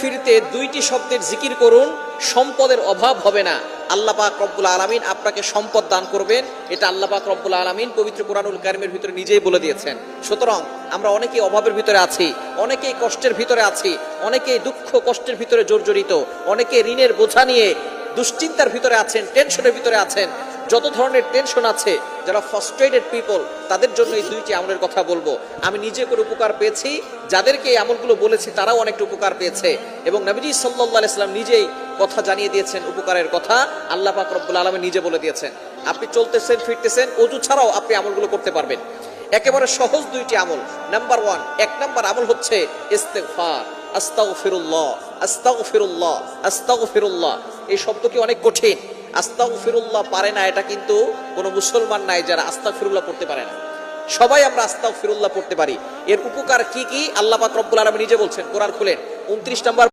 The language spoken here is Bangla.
ফিরতে দুইটি শব্দের জিকির করুন, সম্পদের অভাব হবে না। আল্লাহ পাক রব্বুল আলামিন আপনাকে সম্পদ দান করবেন, এটা আল্লাহ পাক রব্বুল আলামিন পবিত্র কোরআনুল কারীমের ভিতরে নিজেই বলে দিয়েছেন। সুতরাং আমরা অনেকেই অভাবের ভিতরে আছি, অনেকেই কষ্টের ভিতরে আছি, অনেকেই দুঃখ কষ্টের ভিতরে জর্জরিত, অনেকে ঋণের বোঝা নিয়ে দুশ্চিন্তার ভিতরে আছেন, টেনশনের ভিতরে আছেন। যত ধরনের টেনশন আছে, যারা ফ্রাস্ট্রেটেড পিপল, তাদের জন্য এই দুইটি আমলের কথা বলবো। আমি নিজে করে উপকার পেয়েছি, যাদেরকে এই আমলগুলো বলেছি তারাও অনেকটা উপকার পেয়েছে, এবং নবীজি সাল্লাল্লাহু আলাইহি সাল্লাম নিজেই কথা জানিয়ে দিয়েছেন উপকারের কথা। আল্লাহ পাক রব্বুল আলামিন নিজে বলে দিয়েছেন। আপনি চলতেছেন ফিরতেছেন, ওযু ছাড়াও আপনি আমলগুলো করতে পারবেন। একেবারে সহজ দুইটি আমল। নাম্বার 1, এক নাম্বার আমল হচ্ছে ইস্তেগফার। আস্তাগফিরুল্লাহ, আস্তাগফিরুল্লাহ, আস্তাগফিরুল্লাহ। এই শব্দ কি অনেক কঠিন। আস্তাগফিরুল্লাহ পারে না এটা কিন্তু কোনো মুসলমান নাই যারা আস্তাগফিরুল্লাহ পড়তে পারে না। সবাই আমরা আস্তাগফিরুল্লাহ পড়তে পারি। এর উপকার কি কি আল্লাহ পাক রব্বুল আলামিন নিজে বলছেন। কোরআন খুলেন 29 নম্বর